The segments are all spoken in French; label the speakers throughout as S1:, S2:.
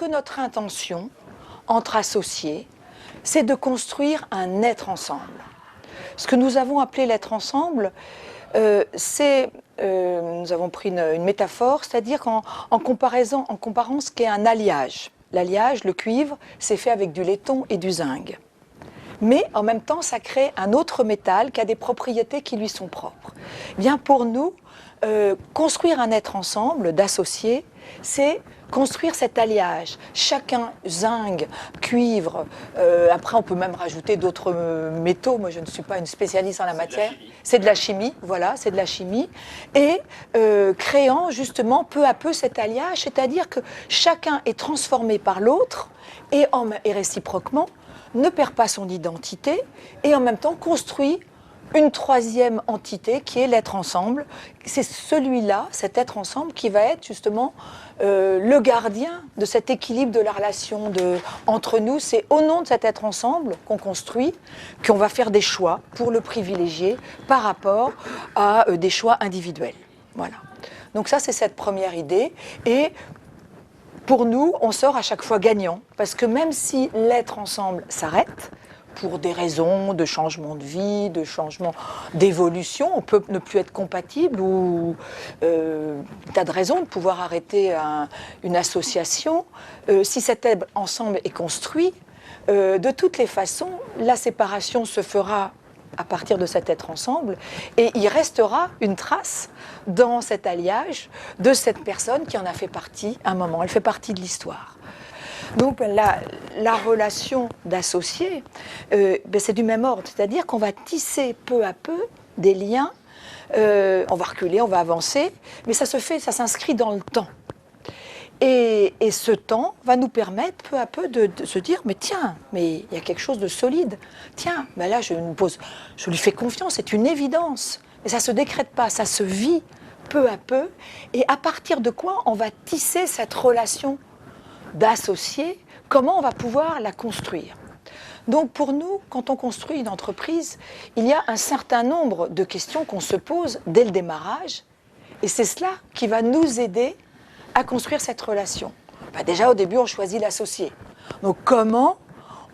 S1: notre intention, entre associés, c'est de construire un être ensemble. Ce que nous avons appelé l'être ensemble, nous avons pris une métaphore, c'est-à-dire en comparant ce qu'est un alliage. L'alliage, le cuivre, c'est fait avec du laiton et du zinc. Mais en même temps, ça crée un autre métal qui a des propriétés qui lui sont propres. Bien, pour nous, construire un être ensemble, d'associés, c'est construire cet alliage. Chacun, zinc, cuivre, après on peut même rajouter d'autres métaux, moi je ne suis pas une spécialiste en la matière. C'est de la chimie, voilà, c'est de la chimie. Et créant justement peu à peu cet alliage, c'est-à-dire que chacun est transformé par l'autre et réciproquement ne perd pas son identité et en même temps construit une troisième entité qui est l'être ensemble. C'est celui-là, cet être ensemble, qui va être justement le gardien de cet équilibre de la relation entre nous. C'est au nom de cet être ensemble qu'on construit, qu'on va faire des choix pour le privilégier par rapport à des choix individuels. Voilà. Donc ça, c'est cette première idée. Et pour nous, on sort à chaque fois gagnant, parce que même si l'être ensemble s'arrête, pour des raisons de changement de vie, de changement d'évolution, on peut ne plus être compatible ou tas de raisons de pouvoir arrêter une association. Si cet être ensemble est construit, de toutes les façons, la séparation se fera à partir de cet être ensemble et il restera une trace dans cet alliage de cette personne qui en a fait partie à un moment. Elle fait partie de l'histoire. Donc la relation d'associés, c'est du même ordre, c'est-à-dire qu'on va tisser peu à peu des liens, on va reculer, on va avancer, mais ça s'inscrit dans le temps. Et ce temps va nous permettre peu à peu de se dire, mais tiens, mais il y a quelque chose de solide. Tiens, ben là je lui fais confiance, c'est une évidence. Et ça ne se décrète pas, ça se vit peu à peu. Et à partir de quoi on va tisser cette relation d'associés, comment on va pouvoir la construire. Donc pour nous, quand on construit une entreprise, il y a un certain nombre de questions qu'on se pose dès le démarrage, et c'est cela qui va nous aider à construire cette relation. Déjà au début, on choisit l'associé. Donc comment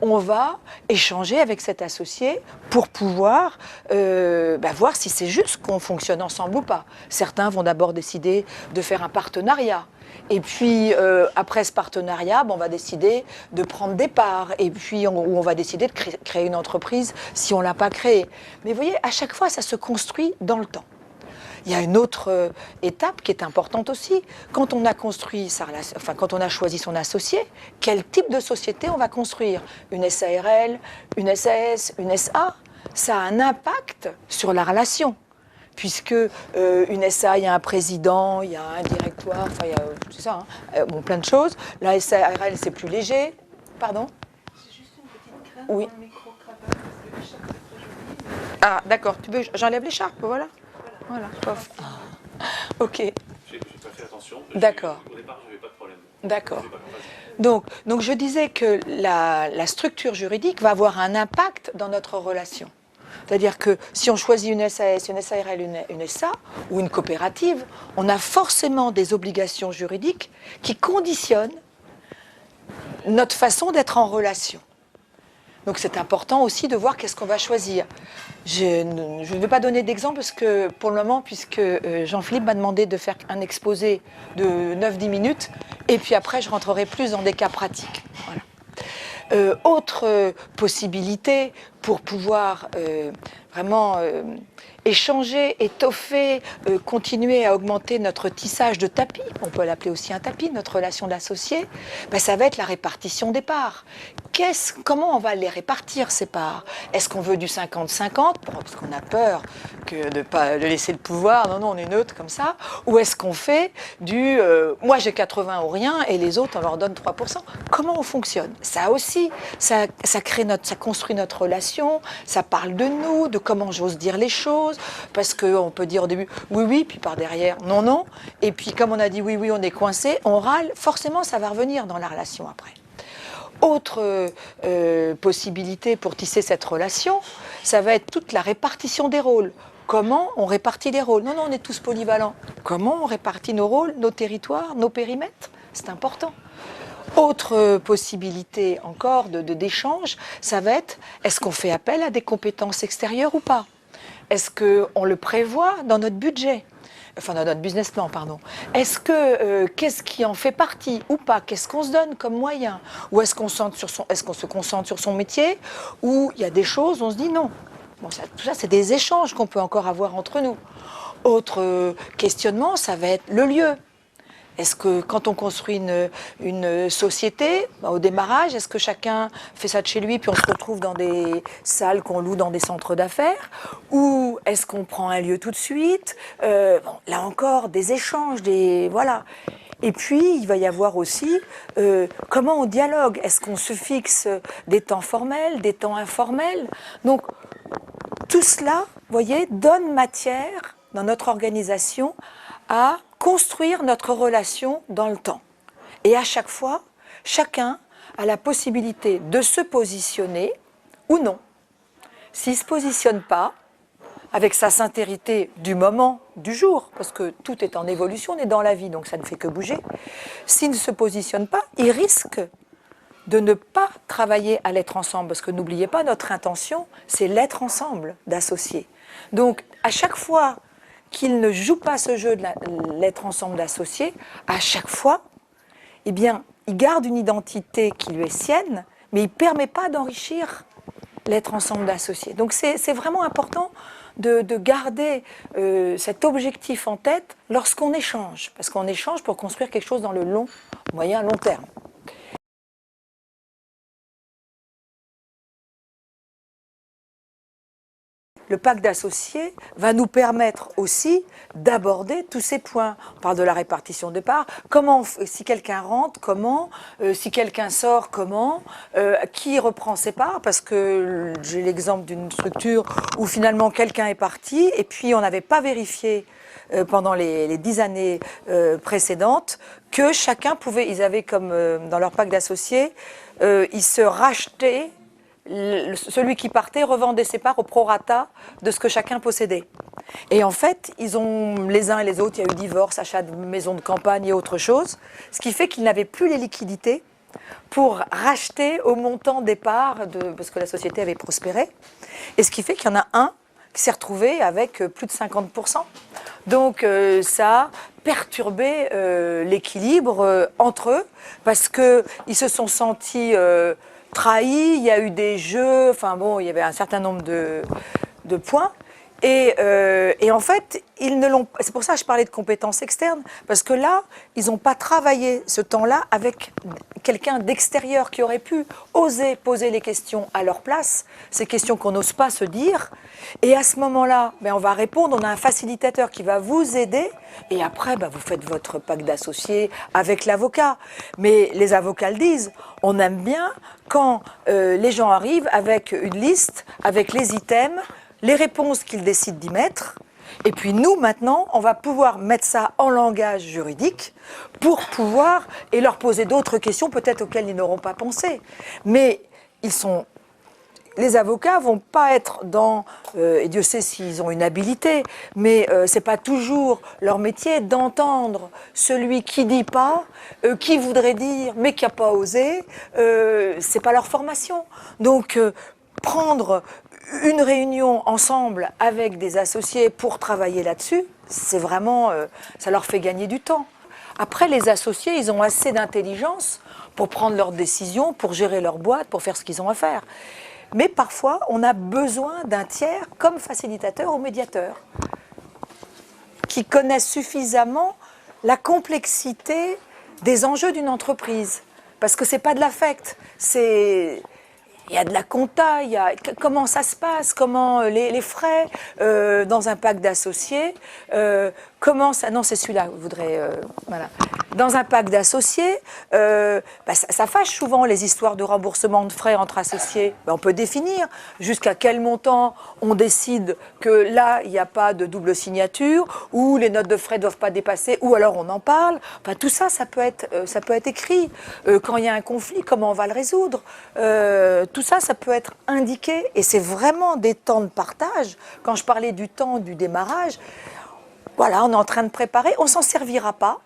S1: on va échanger avec cet associé pour pouvoir voir si c'est juste qu'on fonctionne ensemble ou pas. Certains vont d'abord décider de faire un partenariat. Et puis, après ce partenariat, on va décider de prendre des parts. Et puis, on va décider de créer une entreprise si on ne l'a pas créée. Mais vous voyez, à chaque fois, ça se construit dans le temps. Il y a une autre étape qui est importante aussi. Quand on a quand on a choisi son associé, quel type de société on va construire? Une SARL, une SAS, une SA? Ça a un impact sur la relation. Puisque une SA, il y a un président, il y a un directoire, enfin, il y a c'est ça, plein de choses. La SARL, c'est plus léger. Pardon?
S2: C'est juste une petite crainte
S1: oui.
S2: dans le micro-cravate, parce que l'écharpe est très jolie.
S1: Ah, d'accord. J'enlève l'écharpe, voilà. Voilà. Ok.
S3: J'ai pas fait attention.
S1: D'accord.
S3: Au départ, je n'avais pas de problème.
S1: D'accord. Donc je disais que la structure juridique va avoir un impact dans notre relation. C'est-à-dire que si on choisit une SAS, une SARL, une SA ou une coopérative, on a forcément des obligations juridiques qui conditionnent notre façon d'être en relation. Donc c'est important aussi de voir qu'est-ce qu'on va choisir. Je ne vais pas donner d'exemple parce que pour le moment, puisque Jean-Philippe m'a demandé de faire un exposé de 9-10 minutes, et puis après je rentrerai plus dans des cas pratiques. Voilà. Autre possibilité pour pouvoir vraiment échanger, étoffer, continuer à augmenter notre tissage de tapis, on peut l'appeler aussi un tapis, notre relation d'associés, ça va être la répartition des parts. Comment on va les répartir ces parts? Est-ce qu'on veut du 50-50 parce qu'on a peur de ne pas laisser le pouvoir, non, on est neutre comme ça, ou est-ce qu'on fait du moi j'ai 80 ou rien et les autres on leur donne 3%? Comment on fonctionne? Ça aussi, ça construit notre relation, ça parle de nous, de comment j'ose dire les choses, parce qu'on peut dire au début oui, puis par derrière non, et puis comme on a dit oui, on est coincé, on râle, forcément ça va revenir dans la relation après. Autre possibilité pour tisser cette relation, ça va être toute la répartition des rôles. Comment on répartit les rôles? Non, on est tous polyvalents. Comment on répartit nos rôles, nos territoires, nos périmètres? C'est important. Autre possibilité encore d'échange, ça va être, est-ce qu'on fait appel à des compétences extérieures ou pas? Est-ce qu'on le prévoit dans notre budget? Enfin, dans notre business plan, pardon. Qu'est-ce qui en fait partie ou pas? Qu'est-ce qu'on se donne comme moyen? Ou est-ce qu'on se concentre sur son métier? Ou il y a des choses, on se dit non. Bon, tout ça, c'est des échanges qu'on peut encore avoir entre nous. Autre questionnement, ça va être le lieu. Est-ce que quand on construit une société, au démarrage, est-ce que chacun fait ça de chez lui, puis on se retrouve dans des salles qu'on loue dans des centres d'affaires? Ou est-ce qu'on prend un lieu tout de suite? Là encore, des échanges, voilà. Et puis, il va y avoir aussi comment on dialogue. Est-ce qu'on se fixe des temps formels, des temps informels? Donc, tout cela, vous voyez, donne matière dans notre organisation à construire notre relation dans le temps. Et à chaque fois, chacun a la possibilité de se positionner ou non. S'il ne se positionne pas, avec sa sincérité du moment, du jour, parce que tout est en évolution, on est dans la vie, donc ça ne fait que bouger. S'il ne se positionne pas, il risque de ne pas travailler à l'être ensemble, parce que n'oubliez pas, notre intention, c'est l'être ensemble d'associés. Donc, à chaque fois qu'il ne joue pas ce jeu de l'être ensemble d'associés, à chaque fois, eh bien, il garde une identité qui lui est sienne, mais il ne permet pas d'enrichir l'être ensemble d'associés. Donc c'est vraiment important de garder cet objectif en tête lorsqu'on échange, parce qu'on échange pour construire quelque chose dans le moyen, long terme. Le pacte d'associés va nous permettre aussi d'aborder tous ces points. On parle de la répartition de parts. Comment, si quelqu'un rentre, comment? Si quelqu'un sort, comment? Qui reprend ses parts? Parce que j'ai l'exemple d'une structure où finalement quelqu'un est parti et puis on n'avait pas vérifié pendant les 10 années précédentes que chacun pouvait, ils avaient comme dans leur pacte d'associés, ils se rachetaient. Celui qui partait revendait ses parts au prorata de ce que chacun possédait. Et en fait, ils ont les uns et les autres, il y a eu divorce, achat de maisons de campagne et autre chose, ce qui fait qu'ils n'avaient plus les liquidités pour racheter au montant des parts, parce que la société avait prospéré. Et ce qui fait qu'il y en a un qui s'est retrouvé avec plus de 50%. Donc ça a perturbé l'équilibre entre eux, parce qu'ils se sont sentis trahis, il y a eu des jeux, enfin bon, il y avait un certain nombre de points. Et en fait, ils ne l'ont. C'est pour ça que je parlais de compétences externes, parce que là, ils n'ont pas travaillé ce temps-là avec quelqu'un d'extérieur qui aurait pu oser poser les questions à leur place, ces questions qu'on n'ose pas se dire. Et à ce moment-là, on va répondre, on a un facilitateur qui va vous aider, et après, vous faites votre pacte d'associés avec l'avocat. Mais les avocats le disent, on aime bien quand les gens arrivent avec une liste, avec les items, les réponses qu'ils décident d'y mettre, et puis nous, maintenant, on va pouvoir mettre ça en langage juridique pour pouvoir, et leur poser d'autres questions peut-être auxquelles ils n'auront pas pensé. Mais les avocats vont pas être dans, et Dieu sait s'ils ont une habilité, mais c'est pas toujours leur métier d'entendre celui qui dit pas, qui voudrait dire, mais qui n'a pas osé, c'est pas leur formation. Donc, prendre une réunion ensemble avec des associés pour travailler là-dessus, c'est vraiment, ça leur fait gagner du temps. Après, les associés, ils ont assez d'intelligence pour prendre leurs décisions, pour gérer leur boîte, pour faire ce qu'ils ont à faire. Mais parfois, on a besoin d'un tiers comme facilitateur ou médiateur qui connaissent suffisamment la complexité des enjeux d'une entreprise. Parce que ce n'est pas de l'affect, il y a de la compta, comment ça se passe, comment les frais dans un pacte d'associés, comment ça... Non, c'est celui-là, je voudrais... voilà. Dans un pacte d'associés, ça fâche souvent les histoires de remboursement de frais entre associés. On peut définir jusqu'à quel montant on décide que là, il n'y a pas de double signature, ou les notes de frais ne doivent pas dépasser, ou alors on en parle. Enfin, tout ça, ça peut être écrit. Quand il y a un conflit, comment on va le résoudre? Tout ça, ça peut être indiqué. Et c'est vraiment des temps de partage. Quand je parlais du temps du démarrage, voilà, on est en train de préparer. On ne s'en servira pas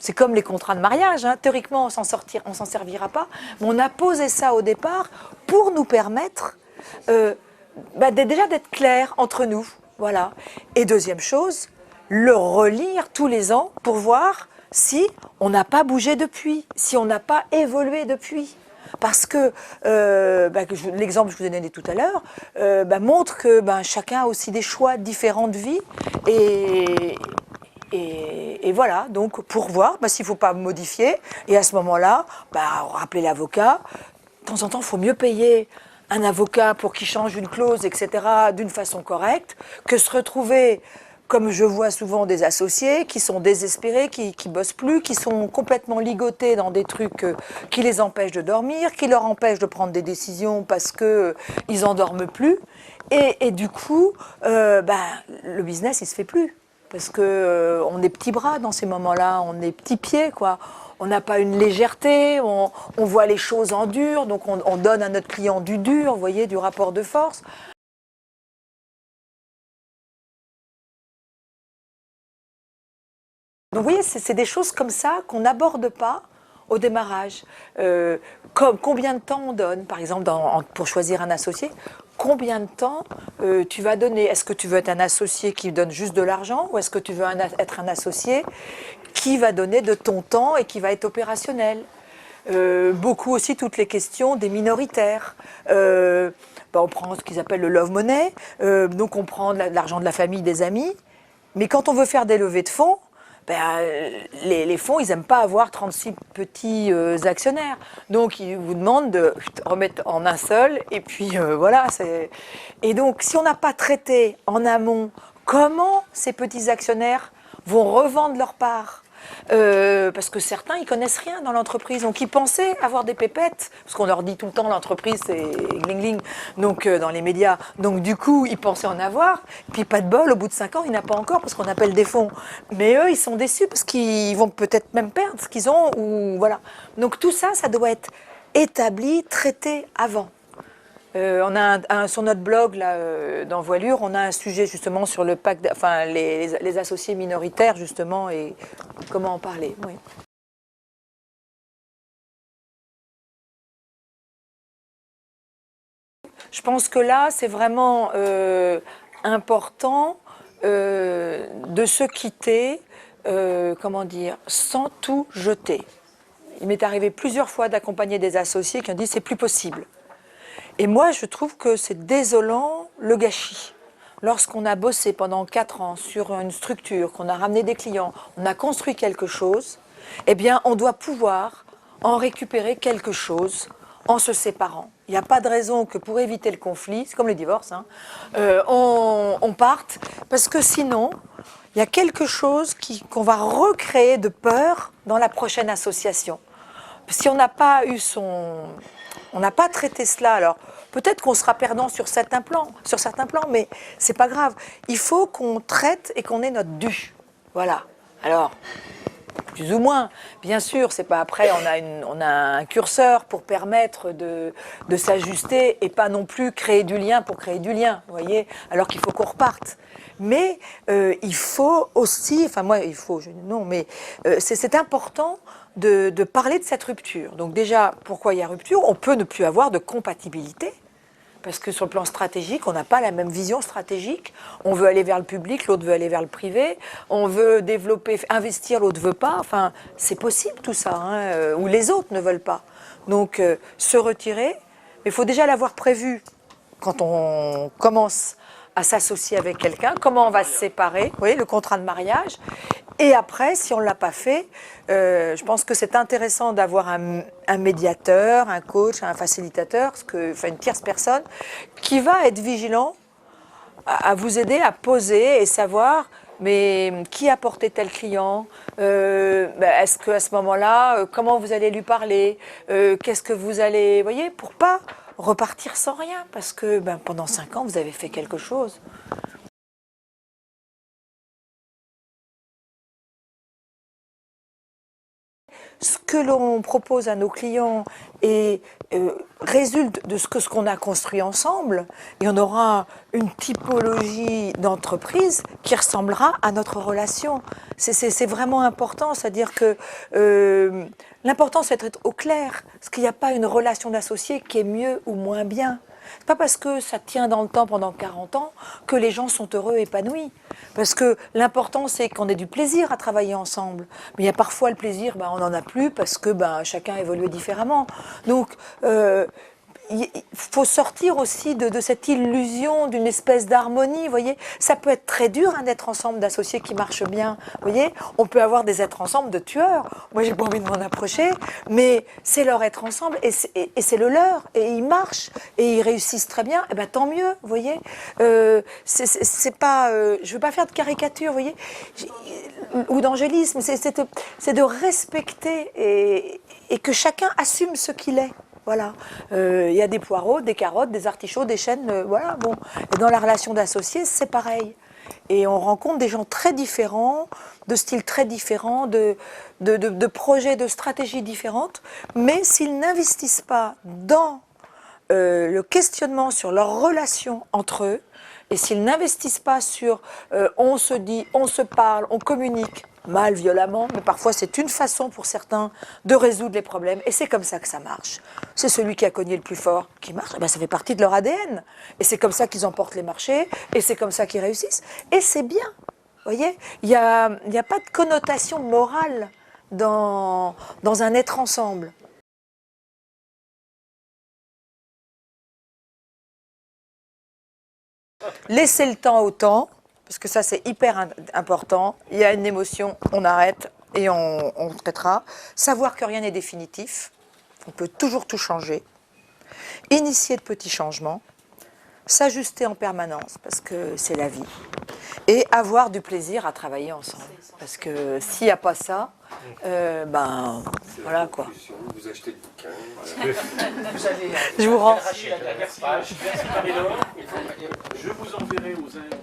S1: C'est comme les contrats de mariage, hein. Théoriquement, on s'en servira pas, mais on a posé ça au départ pour nous permettre déjà d'être clair entre nous. Voilà. Et deuxième chose, le relire tous les ans pour voir si on n'a pas bougé depuis, si on n'a pas évolué depuis. Parce que l'exemple que je vous ai donné tout à l'heure montre que chacun a aussi des choix différents de vie. Et voilà, donc pour voir s'il ne faut pas modifier. Et à ce moment-là, rappeler l'avocat. De temps en temps, il faut mieux payer un avocat pour qu'il change une clause, etc., d'une façon correcte, que se retrouver, comme je vois souvent des associés, qui sont désespérés, qui bossent plus, qui sont complètement ligotés dans des trucs qui les empêchent de dormir, qui leur empêchent de prendre des décisions parce qu'ils n'en dorment plus. Et du coup, le business, il ne se fait plus. Parce qu'on est petits bras dans ces moments-là, on est petits pieds, quoi. On n'a pas une légèreté, on voit les choses en dur, donc on donne à notre client du dur, vous voyez, du rapport de force. Donc vous voyez, c'est des choses comme ça qu'on n'aborde pas au démarrage. Comme combien de temps on donne, par exemple, pour choisir un associé, combien de temps tu vas donner? Est-ce que tu veux être un associé qui donne juste de l'argent ou est-ce que tu veux être un associé qui va donner de ton temps et qui va être opérationnel? Beaucoup aussi toutes les questions des minoritaires. On prend ce qu'ils appellent le love money, donc on prend de l'argent de la famille, des amis, mais quand on veut faire des levées de fonds, les fonds, ils n'aiment pas avoir 36 petits actionnaires. Donc, ils vous demandent de remettre en un seul. Et puis, voilà. Et donc, si on n'a pas traité en amont comment ces petits actionnaires vont revendre leur part, parce que certains, ils connaissent rien dans l'entreprise. Donc, ils pensaient avoir des pépettes, parce qu'on leur dit tout le temps l'entreprise, c'est gling-gling, donc dans les médias. Donc, du coup, ils pensaient en avoir. Puis, pas de bol, au bout de 5 ans, il n'y en a pas encore, parce qu'on appelle des fonds. Mais eux, ils sont déçus, parce qu'ils vont peut-être même perdre ce qu'ils ont. Ou voilà. Donc, tout ça, ça doit être établi, traité avant. On a sur notre blog là, dans Voilure, on a un sujet justement sur le pacte, les associés minoritaires justement et comment en parler. Oui. Je pense que là, c'est vraiment important de se quitter, sans tout jeter. Il m'est arrivé plusieurs fois d'accompagner des associés qui ont dit c'est plus possible. Et moi, je trouve que c'est désolant le gâchis. Lorsqu'on a bossé pendant 4 ans sur une structure, qu'on a ramené des clients, on a construit quelque chose, eh bien, on doit pouvoir en récupérer quelque chose en se séparant. Il n'y a pas de raison que pour éviter le conflit, c'est comme le divorce, hein, on parte, parce que sinon, il y a quelque chose qu'on va recréer de peur dans la prochaine association. Si on n'a pas on n'a pas traité cela, alors peut-être qu'on sera perdant sur certains plans, mais c'est pas grave. Il faut qu'on traite et qu'on ait notre dû. Voilà. Alors, plus ou moins, bien sûr, c'est pas après, on a un curseur pour permettre de s'ajuster et pas non plus créer du lien pour créer du lien, vous voyez, alors qu'il faut qu'on reparte. Mais il faut aussi, c'est important de parler de cette rupture. Donc déjà, pourquoi il y a rupture? On peut ne plus avoir de compatibilité, parce que sur le plan stratégique, on n'a pas la même vision stratégique. On veut aller vers le public, l'autre veut aller vers le privé. On veut développer, investir, l'autre ne veut pas. Enfin, c'est possible tout ça, hein, ou les autres ne veulent pas. Donc, se retirer, mais il faut déjà l'avoir prévu quand on commence à s'associer avec quelqu'un, comment on va se séparer, vous voyez, le contrat de mariage. Et après, si on ne l'a pas fait, je pense que c'est intéressant d'avoir un médiateur, un coach, un facilitateur, une tierce personne, qui va être vigilant à vous aider à poser et savoir mais qui a porté tel client, est-ce qu'à ce moment-là, comment vous allez lui parler, qu'est-ce que vous allez, vous voyez, pour pas repartir sans rien, parce que pendant 5 ans, vous avez fait quelque chose. Ce que l'on propose à nos clients résulte de ce qu'on a construit ensemble, et on aura une typologie d'entreprise qui ressemblera à notre relation. C'est vraiment important, c'est-à-dire que l'important c'est d'être au clair, parce qu'il n'y a pas une relation d'associé qui est mieux ou moins bien. C'est pas parce que ça tient dans le temps pendant 40 ans que les gens sont heureux et épanouis. Parce que l'important, c'est qu'on ait du plaisir à travailler ensemble. Mais il y a parfois le plaisir, on n'en a plus parce que chacun évolue différemment. Donc, il faut sortir aussi de cette illusion d'une espèce d'harmonie, vous voyez. Ça peut être très dur d'être ensemble d'associés qui marchent bien, vous voyez. On peut avoir des êtres ensemble de tueurs. Moi, j'ai pas envie de m'en approcher, mais c'est leur être ensemble et c'est le leur. Et ils marchent et ils réussissent très bien, et tant mieux, vous voyez. C'est pas, je veux pas faire de caricature, vous voyez, ou d'angélisme. C'est de respecter et que chacun assume ce qu'il est. Voilà, il y a des poireaux, des carottes, des artichauts, des chênes, voilà, bon. Et dans la relation d'associés, c'est pareil. Et on rencontre des gens très différents, de styles très différents, de projets, de stratégies différentes, mais s'ils n'investissent pas dans le questionnement sur leur relation entre eux, et s'ils n'investissent pas sur on se dit, on se parle, on communique, mal, violemment, mais parfois c'est une façon pour certains de résoudre les problèmes, et c'est comme ça que ça marche. C'est celui qui a cogné le plus fort qui marche, ça fait partie de leur ADN, et c'est comme ça qu'ils emportent les marchés, et c'est comme ça qu'ils réussissent, et c'est bien, vous voyez, il n'y a pas de connotation morale dans un être ensemble. Laisser le temps au temps, parce que ça c'est hyper important, il y a une émotion, on arrête et on traitera. Savoir que rien n'est définitif, on peut toujours tout changer. Initier de petits changements, s'ajuster en permanence, parce que c'est la vie. Et avoir du plaisir à travailler ensemble. Parce que s'il n'y a pas ça, voilà quoi.
S4: Vous achetez le bouquin.
S1: Je vous rends.
S3: Je vous enverrai aux uns